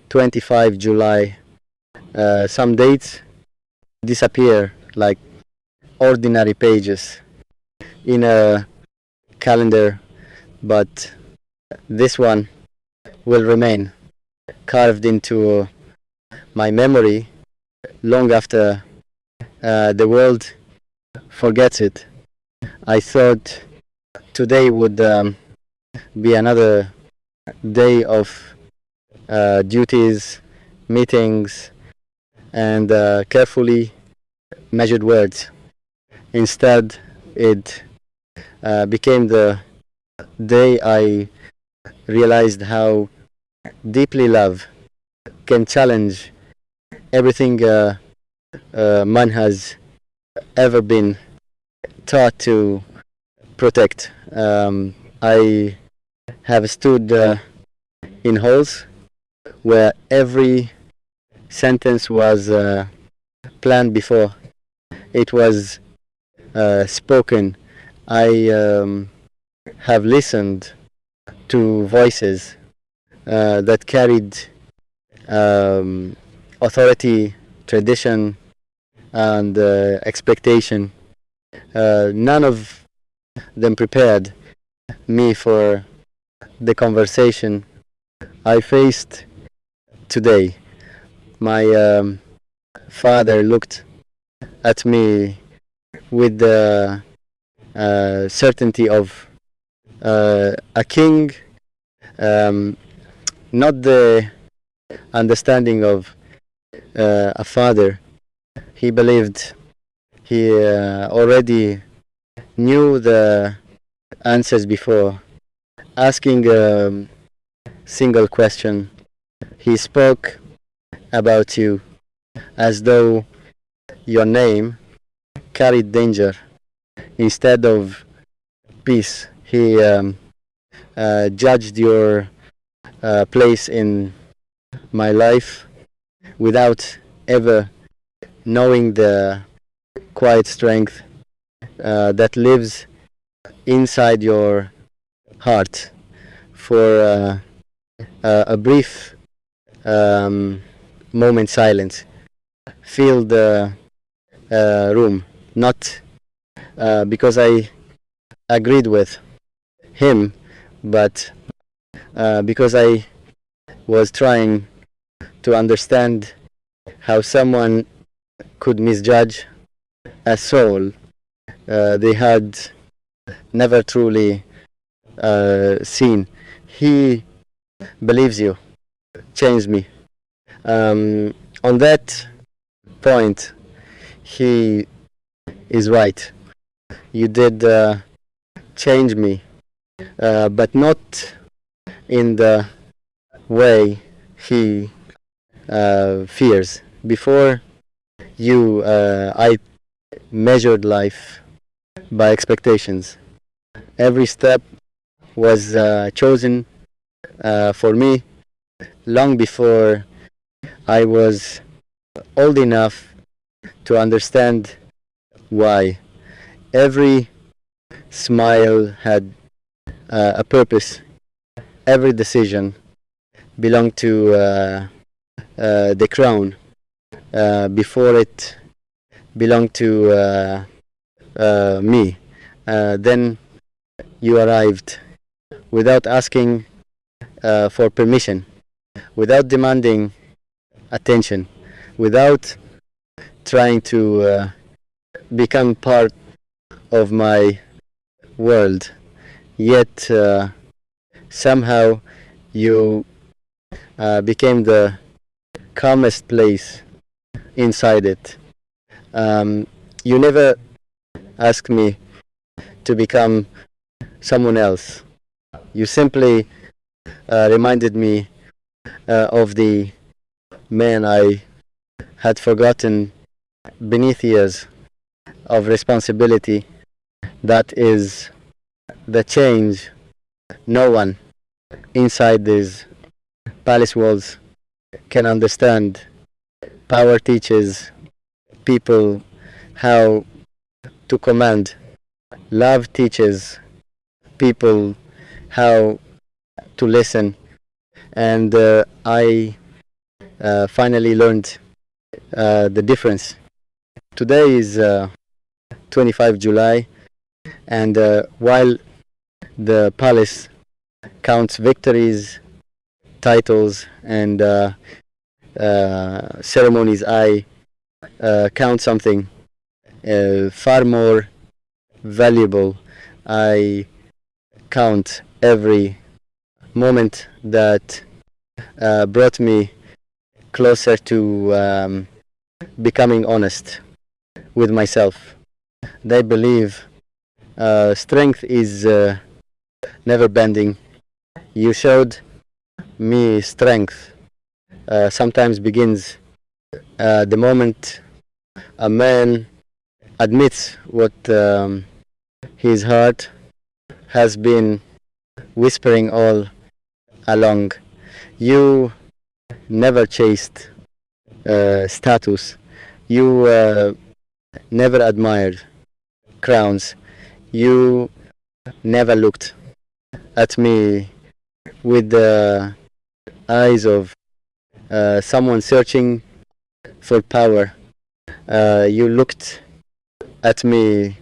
25 July. Some dates disappear like ordinary pages in a calendar, but this one will remain carved into my memory long after the world forgets it. I thought today would be another day of duties, meetings, and carefully measured words. Instead, it became the day I realized how deeply love can challenge everything man has ever been taught to protect. I have stood in halls where every sentence was planned before it was spoken. I have listened to voices that carried authority, tradition, and expectation. None of them prepared me for the conversation I faced today. My father looked at me with the certainty of a king, not the understanding of a father. He believed he already knew the answers before asking a single question. He spoke about you as though your name carried danger instead of peace. He judged your place in my life without ever knowing the quiet strength that lives inside your heart. For a brief moment silence filled the room, not because I agreed with him, but because I was trying to understand how someone could misjudge a soul they had never truly seen. He believes you changed me. On that point, he is right. You did change me, but not in the way he fears. Before you, I measured life by expectations. Every step was chosen for me long before I was old enough to understand why. Every smile had a purpose. Every decision belonged to the crown before it belonged to me. Then you arrived without asking for permission, without demanding attention, without trying to become part of my world. Yet somehow you became the calmest place inside it. You never asked me to become someone else. You simply reminded me of the man I had forgotten beneath years of responsibility. That is the change no one inside these palace walls can understand. Power teaches people how to command. Love teaches people how to listen. And I finally learned the difference. Today is 25 July, and while the palace counts victories, titles, and ceremonies, I count something far more valuable. I count every moment that brought me closer to becoming honest with myself. They believe strength is never bending. You showed me strength sometimes begins the moment a man admits what his heart has been whispering all along. You never chased status. You never admired crowns. You never looked at me with the eyes of someone searching for power. You looked at me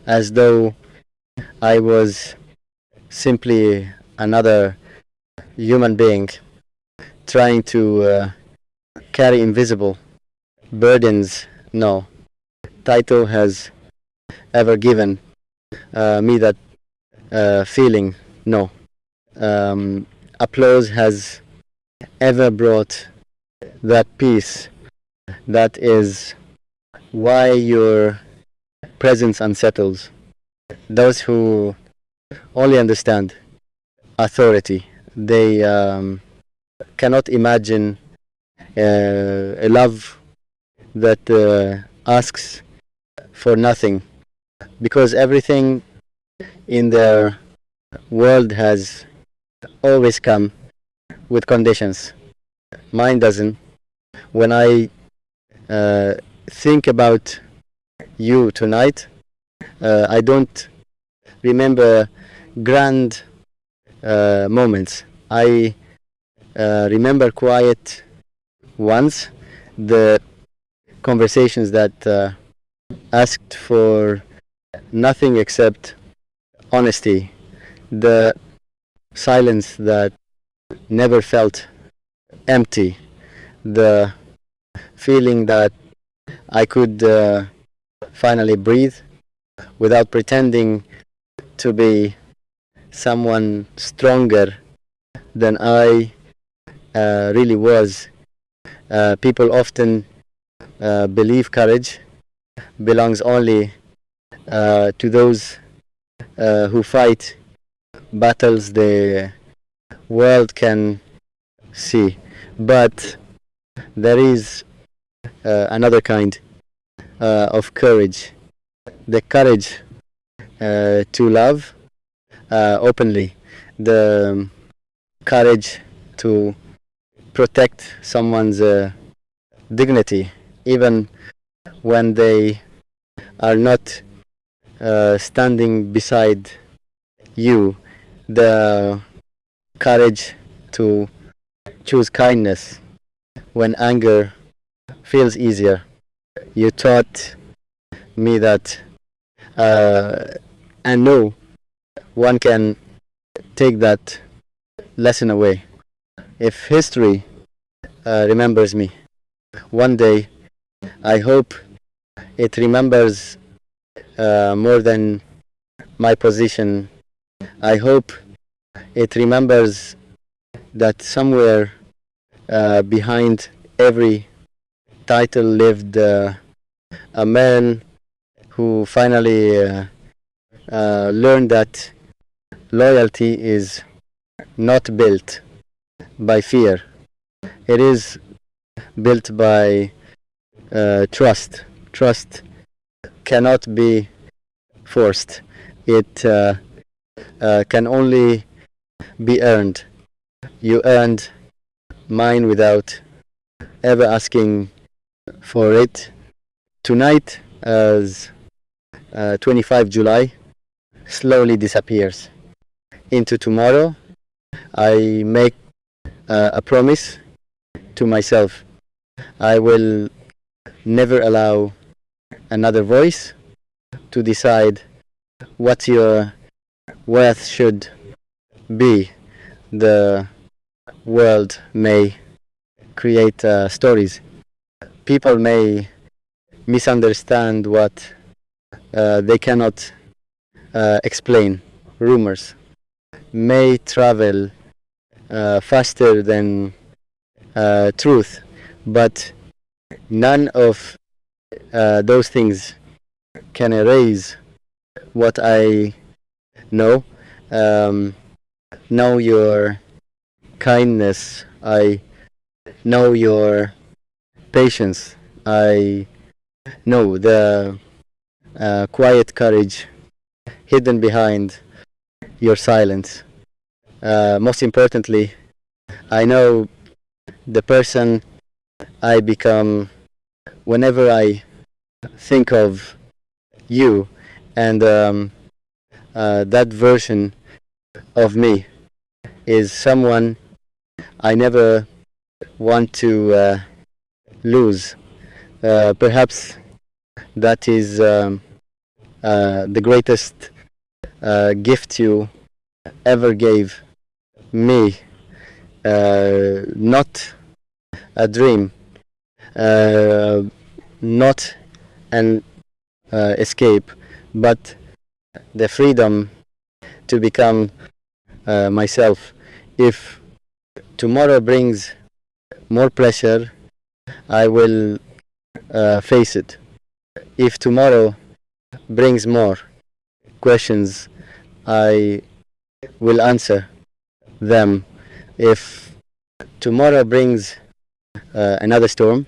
as though I was simply another human being trying to carry invisible burdens no title has ever given me that feeling. No applause has ever brought that peace. That is why your presence unsettles those who only understand authority. They cannot imagine a love that asks for nothing, because everything in their world has always come with conditions. Mine doesn't. When I think about you tonight, I don't remember grand moments. I remember quiet ones, the conversations that asked for nothing except honesty, the silence that never felt empty, the feeling that I could finally breathe without pretending to be someone stronger than I really was. People often believe courage belongs only to those who fight battles the world can see. But there is another kind of courage, the courage to love openly, the courage to protect someone's dignity even when they are not standing beside you, the courage to choose kindness when anger feels easier. You taught me that, and no one can take that lesson away. If history remembers me one day, I hope it remembers more than my position. I hope it remembers that somewhere behind every title lived a man who finally learned that loyalty is not built by fear. It is built by trust. Trust cannot be forced. It can only be earned. You earned mine without ever asking for it. Tonight, as 25 July slowly disappears into tomorrow, I make a promise to myself. I will never allow another voice to decide what your worth should be. The world may create stories. People may misunderstand what they cannot explain. Rumors may travel faster than truth, but none of those things can erase what I know. Know your kindness. I know your patience. I know the quiet courage hidden behind your silence. Most importantly, I know the person I become whenever I think of you, and that version of me is someone I never want to lose. Perhaps that is the greatest gift you ever gave me. Not a dream, not an escape, but the freedom to become myself. If tomorrow brings more pressure, I will face it. If tomorrow brings more questions, I will answer them. If tomorrow brings another storm,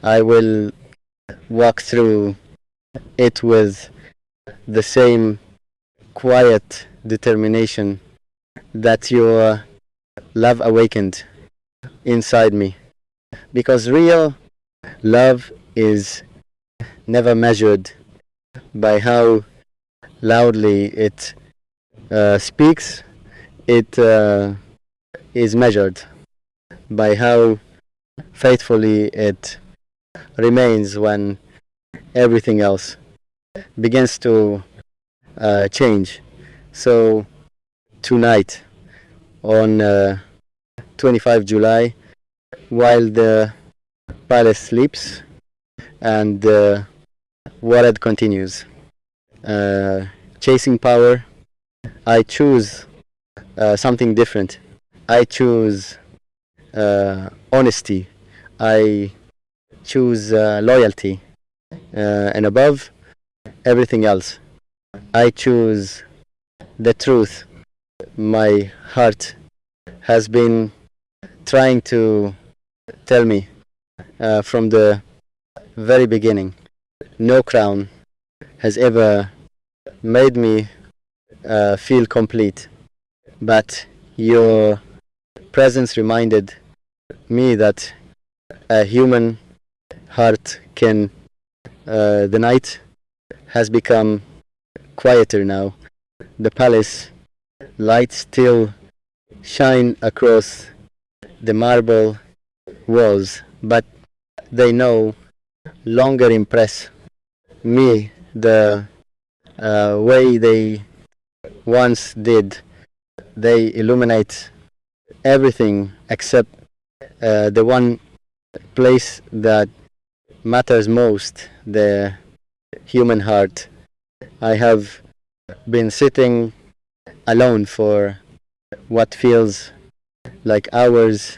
I will walk through it with the same quiet determination that your love awakened inside me. Because real love is never measured by how loudly it speaks. It is measured by how faithfully it remains when everything else begins to change. So tonight, on 25 July, while the palace sleeps and the world continues chasing power, I choose something different. I choose honesty. I choose loyalty. And above everything else, I choose the truth my heart has been trying to tell me from the very beginning. No crown has ever made me feel complete, but your presence reminded me that a human heart can. The night has become quieter now. The palace lights still shine across the marble walls, but they no longer impress me the way they once did. They illuminate everything except the one place that matters most, the human heart. I have been sitting alone for what feels like hours,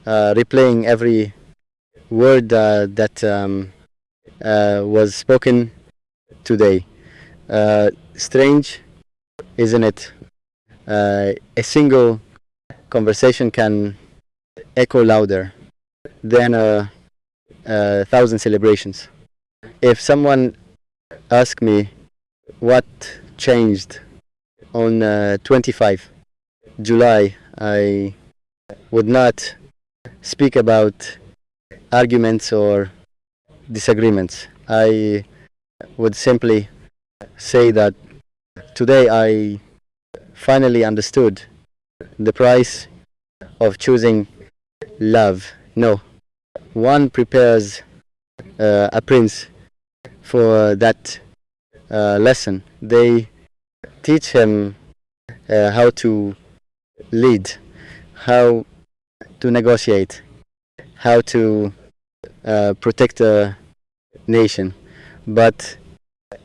replaying every word that was spoken today. Strange, isn't it? A single conversation can echo louder than a thousand celebrations. If someone asked me what changed on 25 July, I would not speak about arguments or disagreements. I would simply say that today I finally understood the price of choosing love No, one prepares a prince for that lesson. They teach him how to lead, how to negotiate, how to protect a nation. But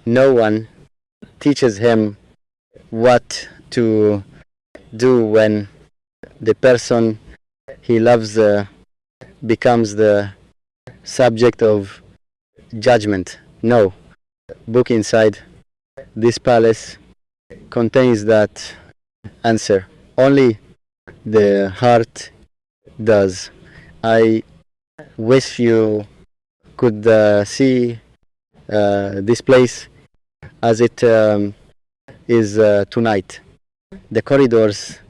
no one teaches him what to do when the person he loves becomes the subject of judgment. No book inside this palace contains that answer. Only the heart does. I wish you could see this place as it is tonight. The corridors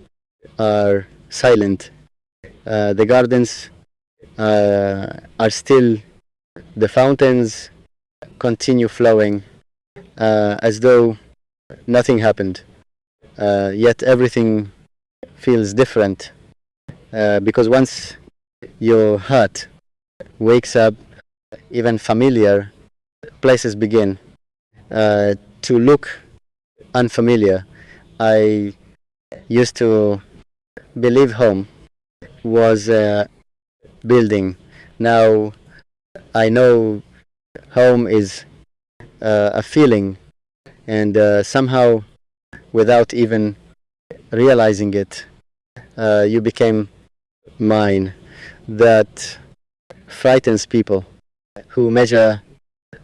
are silent. The gardens are still. The fountains continue flowing as though nothing happened. Yet everything feels different because once your heart wakes up, even familiar places begin to look unfamiliar. I used to believe home was a building. Now I know home is a feeling, and somehow, without even realizing it, you became mine. That frightens people who measure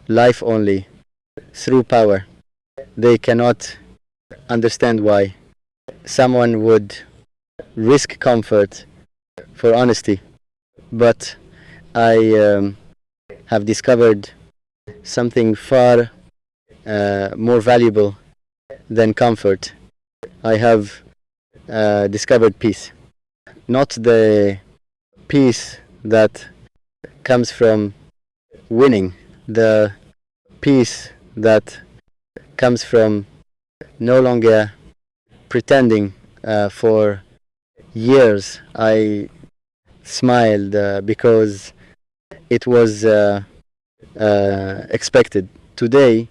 life only through power. They cannot understand why someone would risk comfort for honesty. But I have discovered something far more valuable than comfort. I have discovered peace. Not the peace that comes from winning, the peace that comes from no longer pretending. For years I smiled because it was expected. Today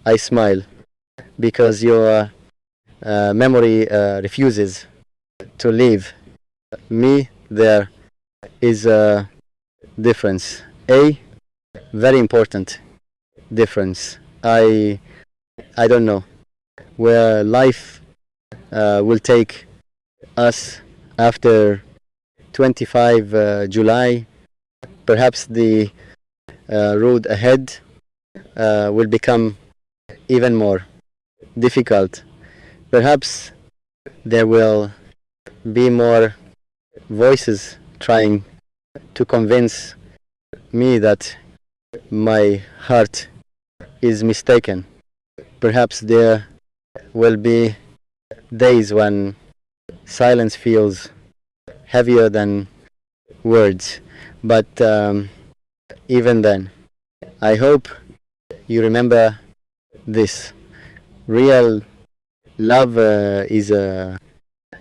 I smile because your memory refuses to leave me. There is a difference, a very important difference. I don't know where life will take us after 25 July. Perhaps the road ahead will become even more difficult. Perhaps there will be more voices trying to convince me that my heart is mistaken. Perhaps there will be days when silence feels heavier than words. But even then, I hope you remember this. Real love is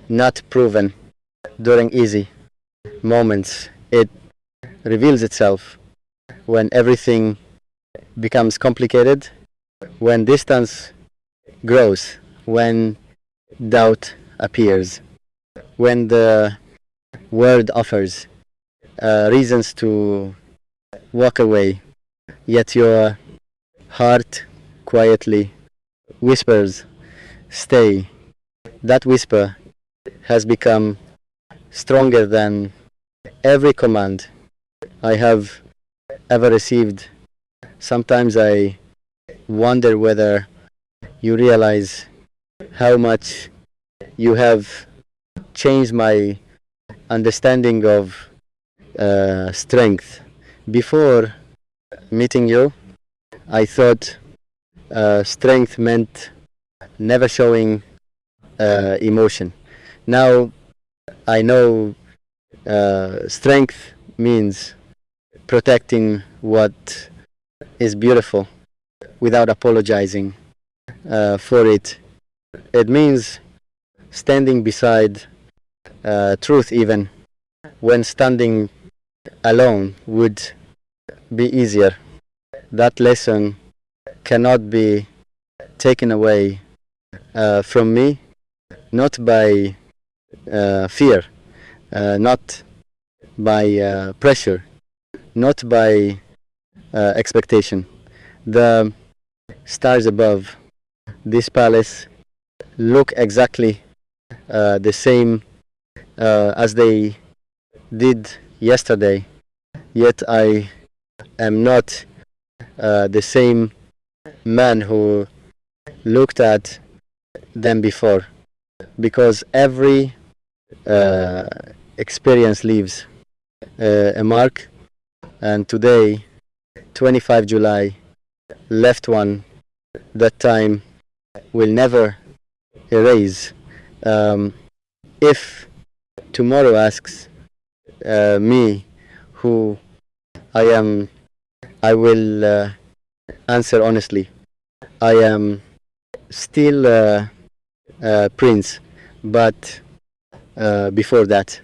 not proven during easy moments. It reveals itself when everything becomes complicated, when distance grows, when doubt appears, when the world offers reasons to walk away, yet your heart quietly whispers, stay. That whisper has become stronger than every command I have ever received. Sometimes I wonder whether you realize how much you have changed my understanding of strength. Before meeting you, I thought strength meant never showing emotion. Now I know strength means protecting what is beautiful without apologizing for it. It means standing beside truth even when standing alone would be easier. That lesson cannot be taken away from me, not by fear, not by pressure, not by expectation. The stars above this palace look exactly the same as they did yesterday, yet I am not the same man who looked at them before, because every experience leaves a mark, and today, 25 July, left one that time will never erase. If tomorrow asks me who I am, I will answer honestly. I am still Prince, but before that,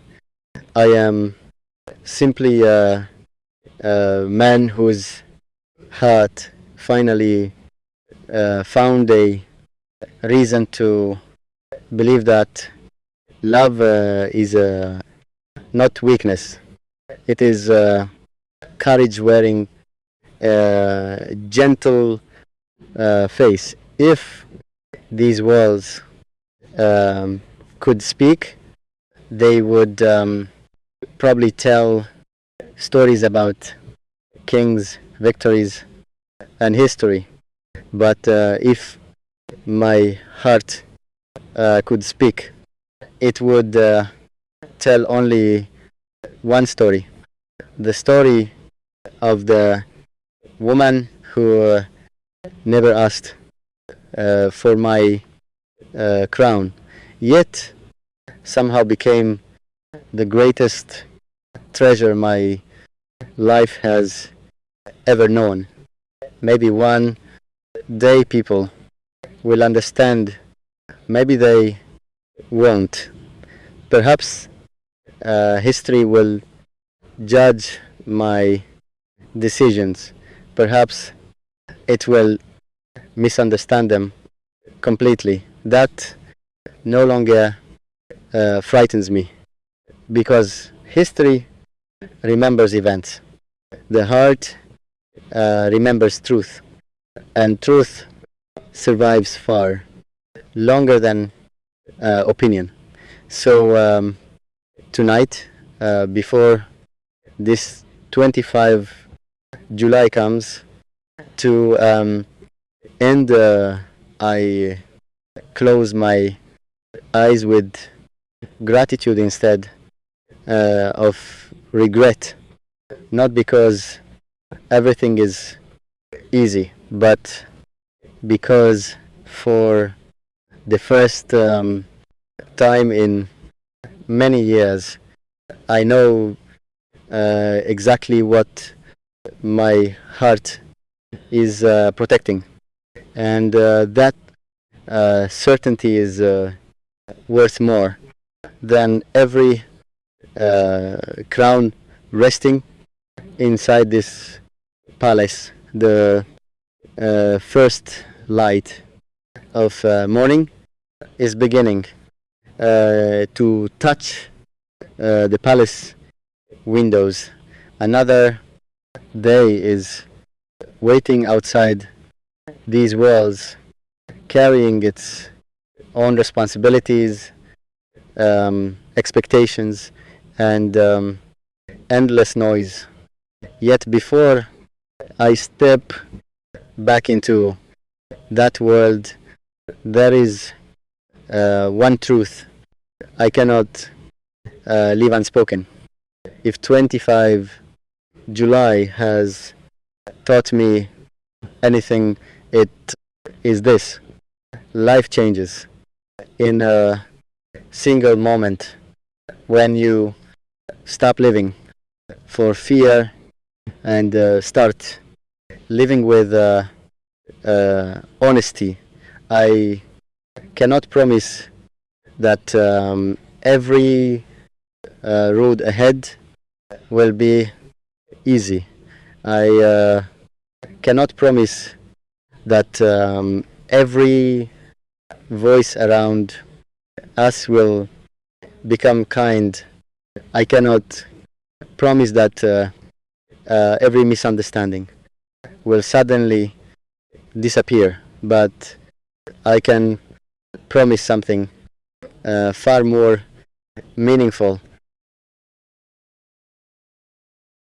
I am simply a man whose heart finally found a reason to believe that love is not weakness. It is courage wearing a gentle face. If these walls could speak, they would probably tell stories about kings, victories, and history. But if my heart could speak, it would tell only one story, the story of the woman who never asked for my crown, yet somehow became the greatest treasure my life has ever known. Maybe one day people will understand, maybe they won't. Perhaps history will judge my decisions. Perhaps it will misunderstand them completely. That no longer frightens me, because history remembers events. The heart remembers truth, and truth survives far longer than opinion. So tonight, before this 25 July comes to end, I close my eyes with gratitude instead of regret. Not because everything is easy, but because for the first time in many years, I know exactly what my heart is protecting, and that certainty is worth more than every crown resting inside this palace. The first light of morning is beginning to touch the palace windows. Another day is waiting outside these walls, carrying its own responsibilities, expectations, and endless noise. Yet before I step back into that world, there is one truth I cannot leave unspoken. If 25 July has taught me anything, it is this: life changes in a single moment when you stop living for fear and start living with honesty. I cannot promise that every road ahead will be easy. I cannot promise that every voice around us will become kind. I cannot promise that every misunderstanding will suddenly disappear, but I can promise something far more meaningful